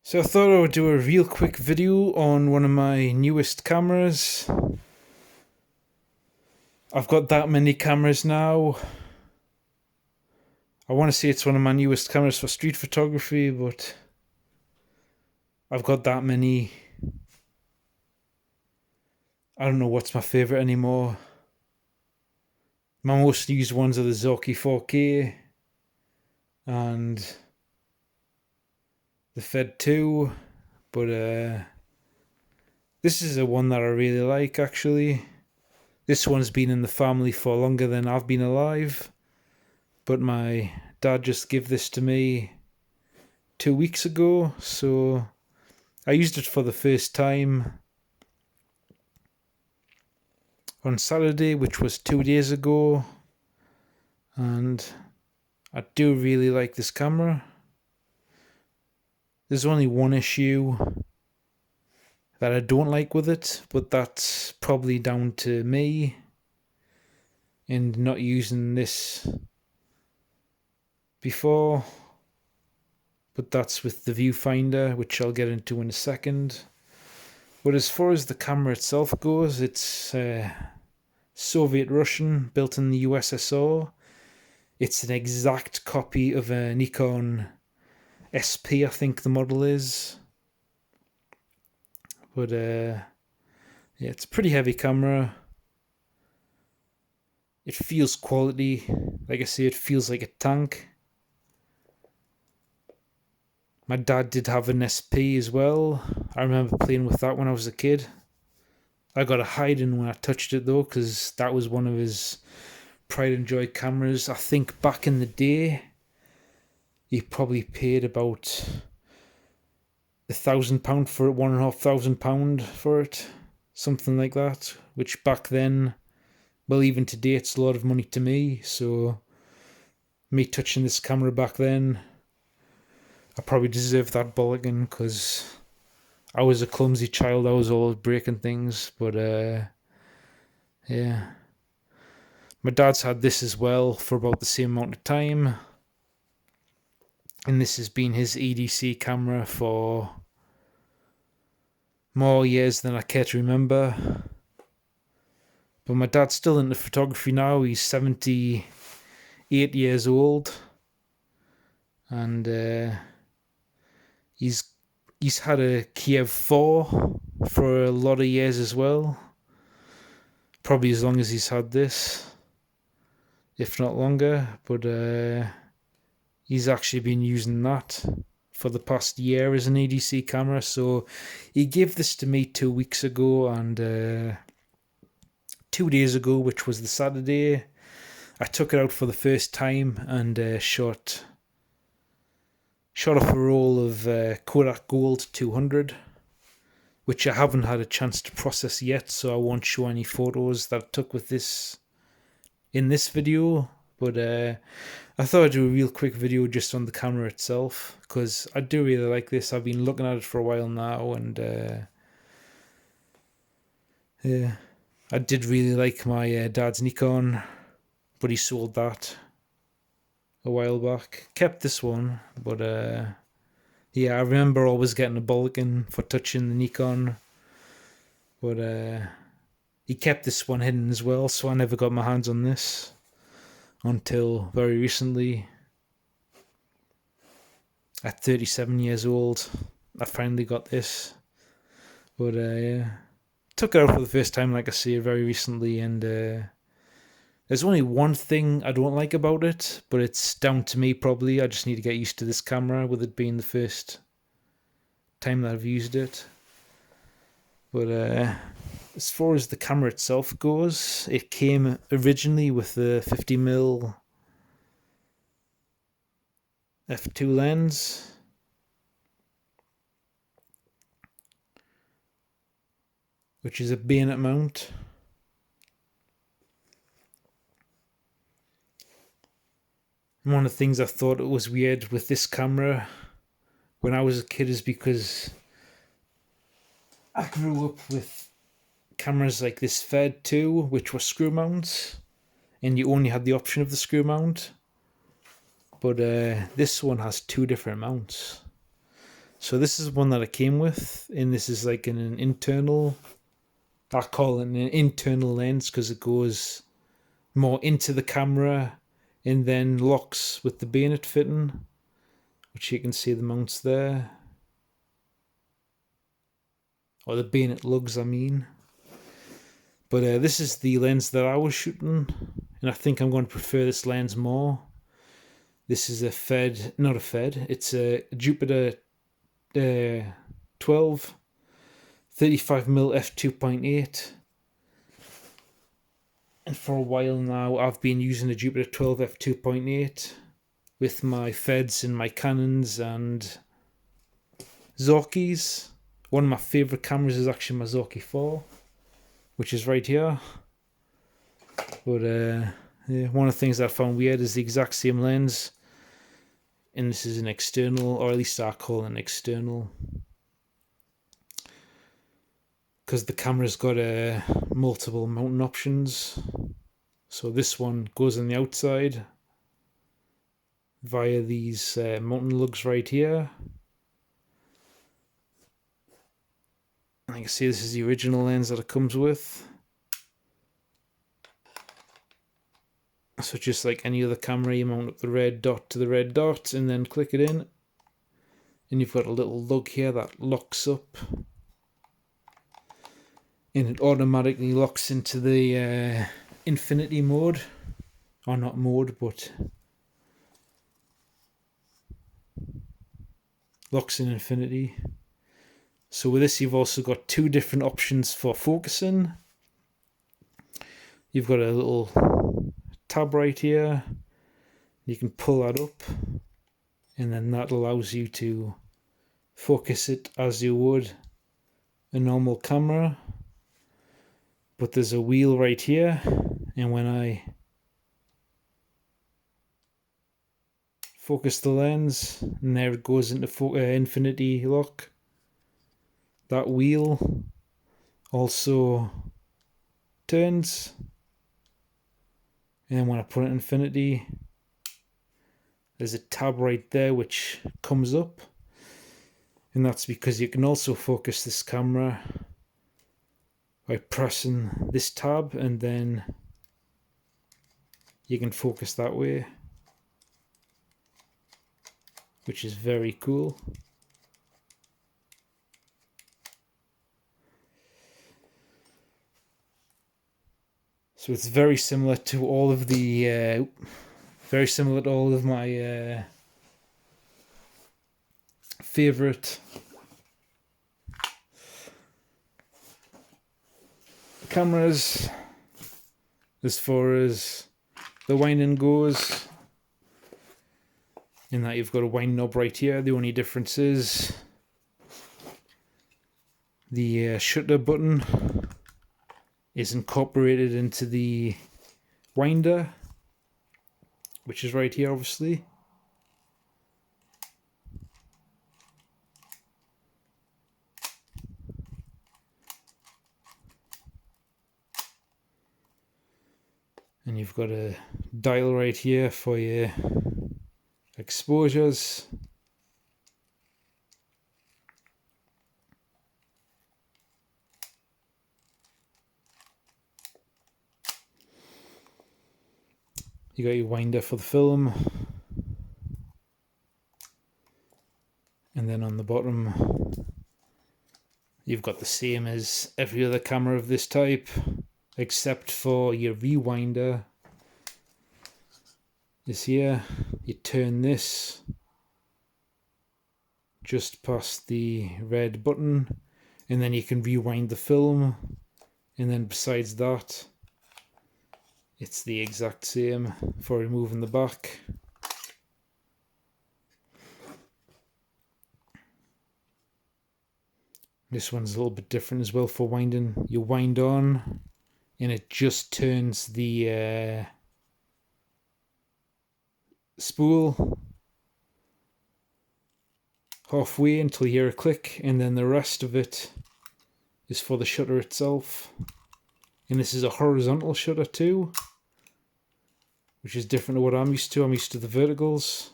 So I thought I would do a real quick video on one of my newest cameras. I've got that many cameras now. I want to say it's one of my newest cameras for street photography, but I've got that many. I don't know what's my favourite anymore. My most used ones are the Zorky 4K and the Fed 2, but this is a one that I really like actually. This one's been in the family for longer than I've been alive, but my dad just gave this to me 2 weeks ago, so I used it for the first time on Saturday, which was 2 days ago, and I do really like this camera. There's only one issue that I don't like with it, but that's probably down to me and not using this before, but that's with the viewfinder, which I'll get into in a second. But as far as the camera itself goes, it's Soviet Russian, built in the USSR. It's an exact copy of a Nikon SP, I think the model is. But yeah, it's a pretty heavy camera. It feels quality. Like I say, it feels like a tank. My dad did have an SP as well. I remember playing with that when I was a kid. I got a hiding when I touched it though, because that was one of his pride and joy cameras. I think back in the day, he probably paid about £1,000 for it, £1,500 for it, something like that. Which back then, well, even today, it's a lot of money to me. So, me touching this camera back then, I probably deserve that bollocking because I was a clumsy child. I was always breaking things, but yeah. My dad's had this as well for about the same amount of time, and this has been his EDC camera for more years than I care to remember. But my dad's still into photography now. He's 78 years old, and he's had a Kiev 4 for a lot of years as well. Probably as long as he's had this, if not longer. But he's actually been using that for the past year as an EDC camera. So he gave this to me 2 weeks ago, and 2 days ago, which was the Saturday, I took it out for the first time and shot off a roll of Kodak Gold 200, which I haven't had a chance to process yet, so I won't show any photos that I took with this in this video. But I thought I'd do a real quick video just on the camera itself, because I do really like this. I've been looking at it for a while now, and yeah, I did really like my dad's Nikon, but he sold that a while back. Kept this one, but yeah, I remember always getting a bollocking for touching the Nikon, but he kept this one hidden as well, so I never got my hands on this until very recently. At 37 years old, I finally got this, but yeah, took it out for the first time, like I say, very recently, and there's only one thing I don't like about it, but it's down to me probably. I just need to get used to this camera, with it being the first time that I've used it. But as far as the camera itself goes, it came originally with the 50mm f2 lens. Which is a bayonet mount. One of the things I thought it was weird with this camera when I was a kid is because I grew up with cameras like this Fed 2, which were screw mounts, and you only had the option of the screw mount. But this one has two different mounts, So this is one that it came with, and this is like an internal, I call it an internal lens because it goes more into the camera and then locks with the bayonet fitting, which you can see the mounts there. Or the bayonet lugs, I mean. But this is the lens that I was shooting, and I think I'm going to prefer this lens more. This is it's a Jupiter 12 35mm f2.8. And for a while now, I've been using a Jupiter 12 f2.8 with my Feds and my Canons and Zorkis. One of my favourite cameras is actually my Zorki 4, which is right here. But one of the things that I found weird is the exact same lens, and this is an external, or at least I call it an external, because the camera's got multiple mounting options. So this one goes on the outside via these mounting lugs right here. And you can see this is the original lens that it comes with. So just like any other camera, you mount up the red dot to the red dot and then click it in. And you've got a little lug here that locks up. And it automatically locks into the infinity mode. Or not mode, but locks in infinity. So with this, you've also got two different options for focusing. You've got a little tab right here. You can pull that up, and then that allows you to focus it as you would a normal camera. But there's a wheel right here, and when I focus the lens, and there it goes into infinity lock. That wheel also turns, and when I put it in infinity, there's a tab right there which comes up, and that's because you can also focus this camera by pressing this tab, and then you can focus that way, which is very cool. So it's very similar to all of the, my favorite cameras as far as the winding goes. In that you've got a wind knob right here. The only difference is the shutter button is incorporated into the winder, which is right here, obviously. And you've got a dial right here for your exposures. You got your winder for the film, and then on the bottom you've got the same as every other camera of this type, except for your rewinder is here. You turn this just past the red button, and then you can rewind the film, and then besides that it's the exact same for removing the back. This one's a little bit different as well for winding. You wind on and it just turns the spool halfway until you hear a click, and then the rest of it is for the shutter itself. And this is a horizontal shutter too, which is different to what I'm used to. I'm used to the verticals.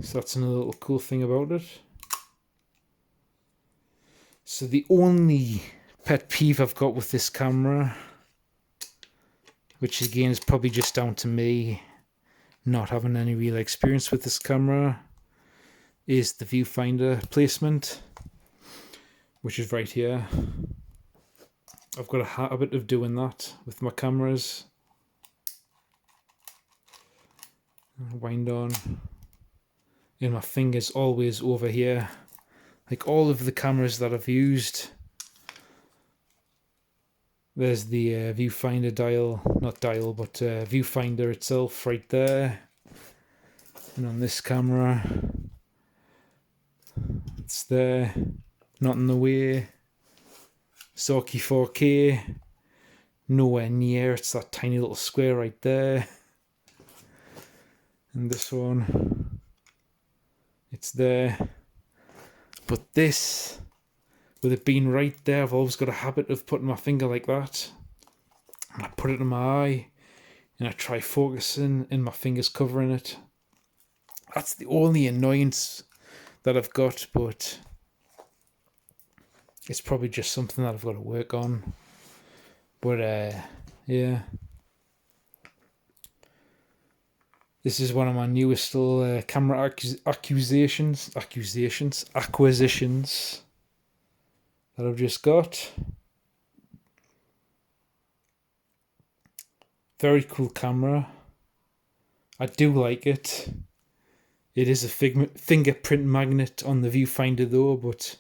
So that's another little cool thing about it. So the only pet peeve I've got with this camera, which again is probably just down to me not having any real experience with this camera, is the viewfinder placement, which is right here. I've got a habit of doing that with my cameras. Wind on. And my finger's always over here. Like all of the cameras that I've used, there's the viewfinder dial, not dial, but viewfinder itself right there. And on this camera, it's there, not in the way. Sorky 4K, nowhere near, it's that tiny little square right there. And this one, it's there. But this, with it being right there, I've always got a habit of putting my finger like that. And I put it in my eye, and I try focusing, and my finger's covering it. That's the only annoyance that I've got, but it's probably just something that I've got to work on. But yeah. This is one of my newest little camera acquisitions that I've just got. Very cool camera. I do like it. It is a fingerprint magnet on the viewfinder though, but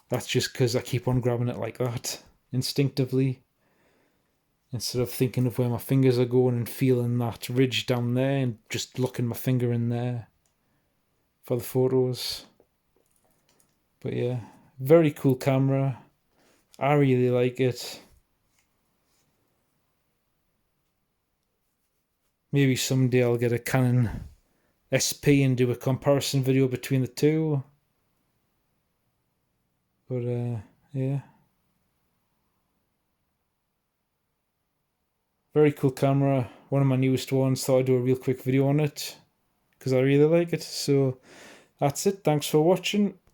that's just because I keep on grabbing it like that instinctively, instead of thinking of where my fingers are going and feeling that ridge down there and just looking my finger in there for the photos. But yeah, very cool camera. I really like it. Maybe someday I'll get a Canon SP and do a comparison video between the two. But yeah. Very cool camera. One of my newest ones. Thought I'd do a real quick video on it because I really like it. So that's it. Thanks for watching.